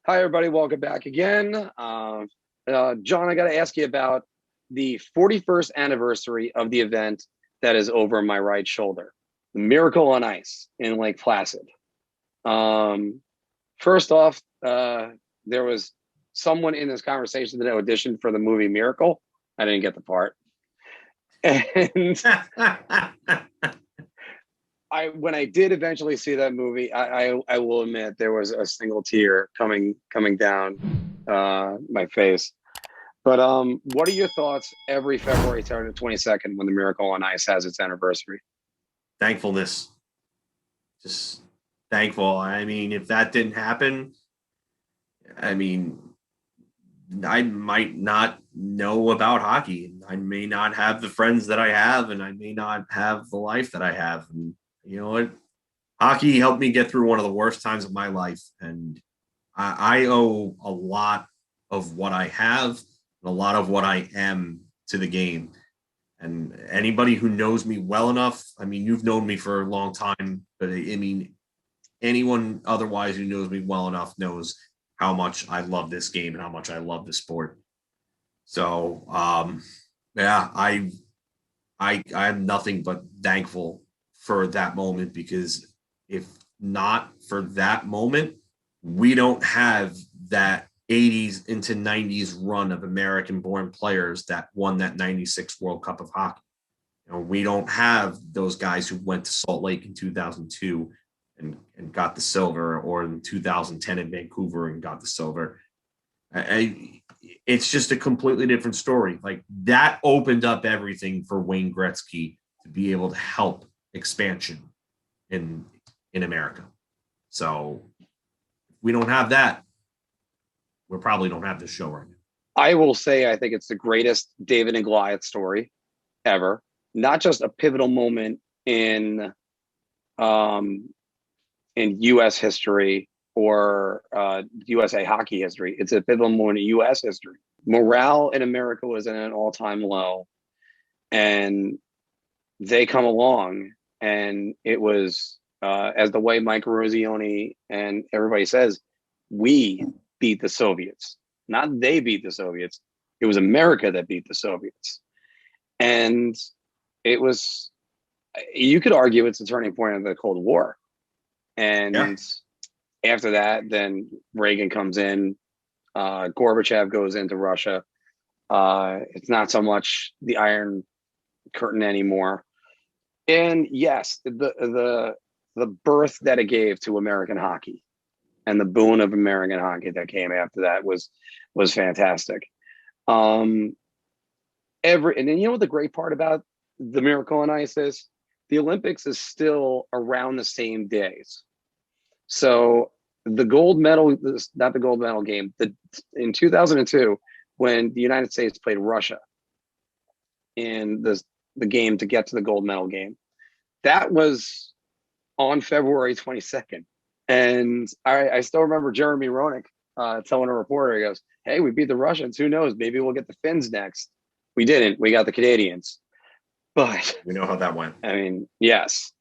Hi, everybody. Welcome back again. John, I got to ask you about the 41st anniversary of the event that is over my right shoulder, the Miracle on Ice in Lake Placid. Um, First off, there was someone in this conversation that auditioned for the movie Miracle. I didn't get the part. And when I did eventually see that movie, I will admit there was a single tear coming down my face. But what are your thoughts every February 3rd and 22nd when the Miracle on Ice has its anniversary? Thankfulness. Just thankful. I mean, if that didn't happen, I mean, I might not know about hockey. I may not have the friends that I have, and I may not have the life that I have. And you know what? Hockey helped me get through one of the worst times of my life. And I owe a lot of what I have and a lot of what I am to the game. And anybody who knows me well enough, I mean, you've known me for a long time, but I mean, anyone otherwise who knows me well enough knows how much I love this game and how much I love the sport. So, yeah, I'm nothing but thankful for that moment because if not for that moment, we don't have that 80s into 90s run of American born players that won that 96 World Cup of hockey. You know, we don't have those guys who went to Salt Lake in 2002 and got the silver, or in 2010 in Vancouver and got the silver. It's just a completely different story. Like that opened up everything for Wayne Gretzky to be able to help expansion in America. So if we don't have that, we probably don't have this show right now. I will say I think it's the greatest David and Goliath story ever. Not just a pivotal moment um, in U.S. history or USA hockey history. It's a pivotal moment in U.S. history. Morale in America was at an all-time low, and they come along, and it was as the way Mike Rosioni and everybody says, we beat the Soviets, not they beat the Soviets. It was America that beat the Soviets, and it was. You could argue it's a turning point of the Cold War, Yeah. and after that, then Reagan comes in, Gorbachev goes into Russia. It's not so much the Iron Curtain anymore. And yes, the birth that it gave to American hockey and the boon of American hockey that came after that was fantastic. Um, and then you know what the great part about the Miracle on Ice is? The Olympics is still around the same days. So the gold medal, not the gold medal game, in 2002, when the United States played Russia in the game to get to the gold medal game, that was on February 22nd. And I still remember Jeremy Roenick telling a reporter, he goes, "Hey, we beat the Russians. Who knows? Maybe we'll get the Finns next." We didn't. We got the Canadians. But We know how that went. I mean, yes.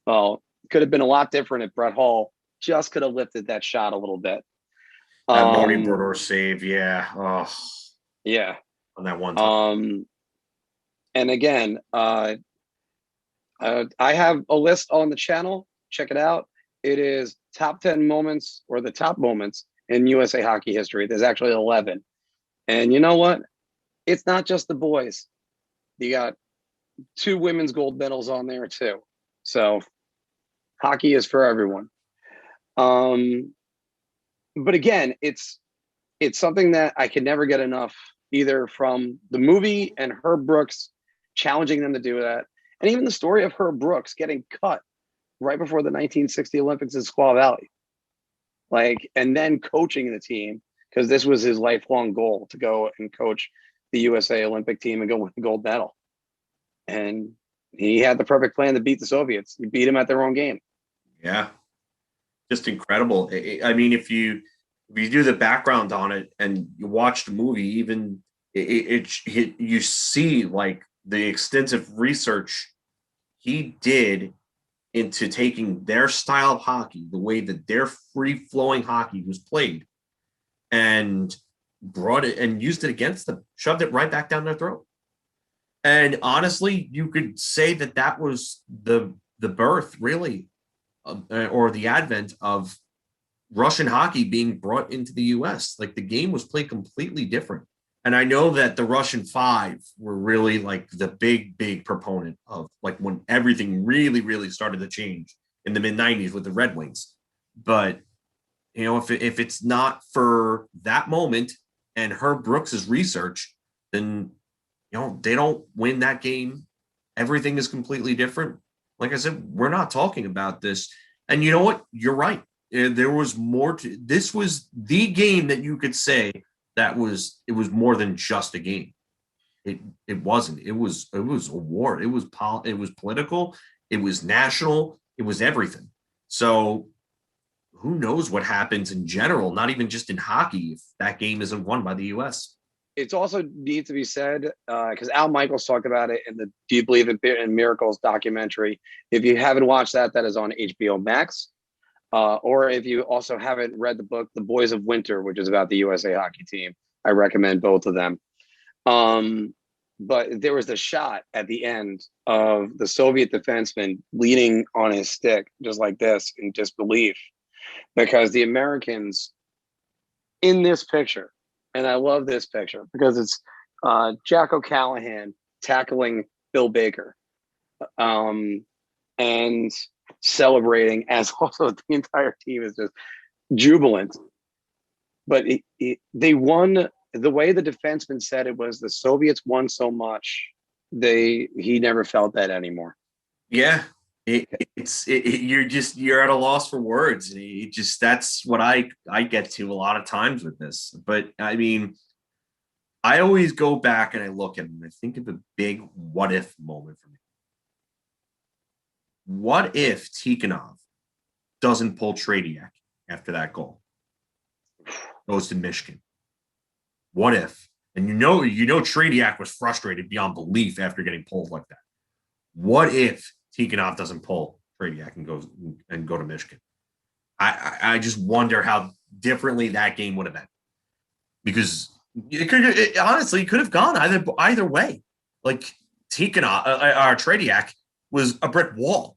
Well, could have been a lot different if Brett Hall just could have lifted that shot a little bit. That Marty Um, Brodeur save, yeah. Oh, yeah. on that one time. Um, and again, I have a list on the channel. Check it out. It is top 10 moments or the top moments in USA hockey history. There's actually 11. And you know what? It's not just the boys. You got two women's gold medals on there too. So hockey is for everyone. Um, but again, it's something that I can never get enough either from the movie and Herb Brooks challenging them to do that, and even the story of Herb Brooks getting cut right before the 1960 Olympics in Squaw Valley, like, and then coaching the team because this was his lifelong goal to go and coach the USA Olympic team and go win the gold medal. And he had the perfect plan to beat the Soviets. He beat them at their own game. Yeah. Just incredible. I mean, if you do the background on it and you watch the movie, even you see like the extensive research he did into taking their style of hockey, the way that their free flowing hockey was played, and brought it and used it against them, shoved it right back down their throat. And honestly, you could say that that was the birth, really, or the advent of Russian hockey being brought into the U.S. Like the game was played completely different. And I know that the Russian Five were really like the big proponent of like when everything really, really started to change in the mid 90s with the Red Wings. But, you know, if it's not for that moment and Herb Brooks's research, then, you know, they don't win that game. Everything is completely different. Like I said, we're not talking about this. And you know what? You're right. There was more to this. Was the game that you could say that was it was more than just a game. It wasn't. It was a war. It was political. It was national. It was everything. So who knows what happens in general? Not even just in hockey. If that game isn't won by the U.S. It's also needs to be said because Al Michaels talked about it in the "Do You Believe in Miracles" documentary. If you haven't watched that, that is on HBO Max. Or if you also haven't read the book "The Boys of Winter," which is about the USA hockey team, I recommend both of them. But there was a shot at the end of the Soviet defenseman leaning on his stick, just like this, in disbelief, because the Americans in this picture, and I love this picture because it's Jack O'Callahan tackling Bill Baker and celebrating, as also the entire team is just jubilant. But they won. The way the defenseman said it was the Soviets won so much, he never felt that anymore. Yeah, you're at a loss for words. That's what I get to a lot of times with this. But I mean, I always go back and I look at and I think of a big what if moment for me. What if Tikhonov doesn't pull Tradiak after that goal? Goes to Michigan. What if? And you know Tradiak was frustrated beyond belief after getting pulled like that. What if Tikhonov doesn't pull Tradiak and go to Michigan? I just wonder how differently that game would have been, because it honestly could have gone either way. Like Tikhonov or Tradiak was a brick wall.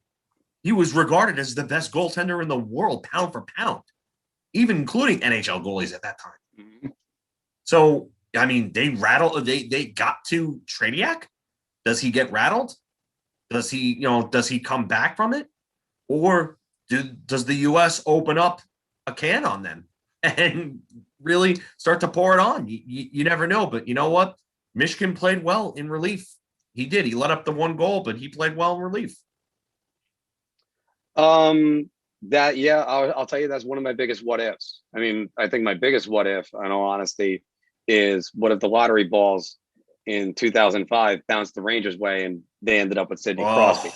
He was regarded as the best goaltender in the world, pound for pound, even including NHL goalies at that time. Mm-hmm. So, I mean, they got to Tradiak. Does he get rattled? Does he come back from it? Or does the U.S. open up a can on them and really start to pour it on? You never know. But you know what? Michigan played well in relief. He did. He let up the one goal, but he played well in relief. I'll tell you that's one of my biggest what ifs. I mean, I think my biggest what if, in all honesty, is what if the lottery balls in 2005 bounced the Rangers' way and they ended up with Sidney Crosby.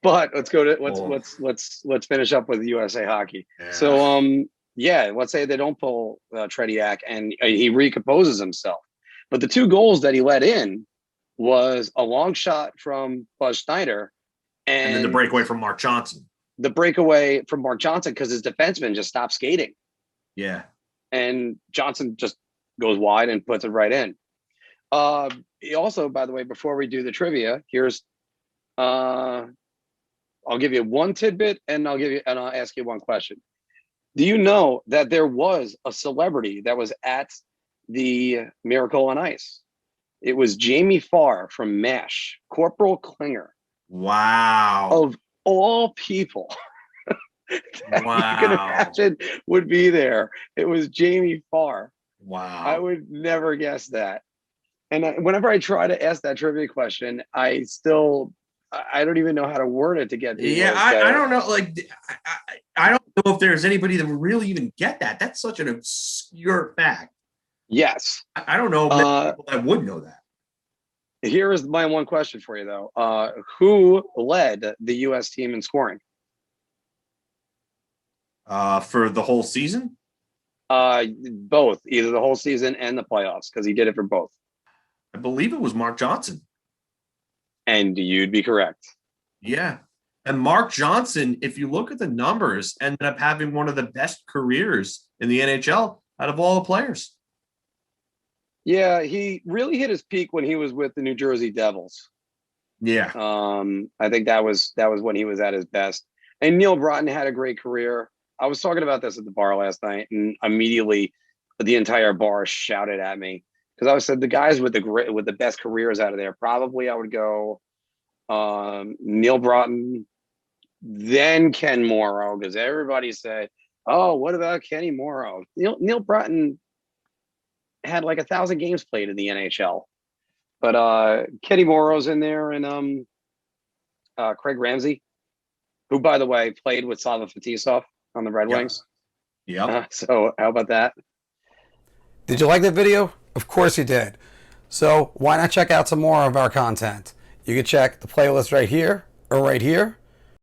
But let's finish up with USA Hockey. Yeah. So let's say they don't pull Trediak and he recomposes himself. But the two goals that he let in was a long shot from Buzz Schneider and then the breakaway from Mark Johnson. The breakaway from Mark Johnson because his defenseman just stopped skating. Yeah. And Johnson just goes wide and puts it right in. Also, by the way, before we do the trivia, here's I'll give you one tidbit and I'll ask you one question. Do you know that there was a celebrity that was at the Miracle on Ice? It was Jamie Farr from MASH, Corporal Klinger. Wow. Of all people that you can imagine would be there. It was Jamie Farr. Wow. I would never guess that. And whenever I try to ask that trivia question, I don't even know how to word it to get people. Yeah, I don't know. Like, I don't know if there's anybody that would really even get that. That's such an obscure fact. Yes. I don't know people that would know that. Here is my one question for you, though. Who led the U.S. team in scoring? For the whole season? Both. Either the whole season and the playoffs, because he did it for both. I believe it was Mark Johnson. And you'd be correct. Yeah. And Mark Johnson, if you look at the numbers, ended up having one of the best careers in the NHL. out of all the players. Yeah, he really hit his peak when he was with the New Jersey Devils. Yeah. I think that was when he was at his best. And Neil Broughton had a great career. I was talking about this at the bar last night, and immediately the entire bar shouted at me because I said the guys with the best careers out of there. Probably I would go Neil Broughton, then Ken Morrow, because everybody said, "Oh, what about Kenny Morrow?" Neil Broughton had like 1,000 games played in the NHL, but Kenny Morrow's in there, and Craig Ramsey, who, by the way, played with Slava Fetisov on the Red Yep. Wings. Yep. So how about that? Did you like that video? Of course you did. So why not check out some more of our content? You can check the playlist right here or right here,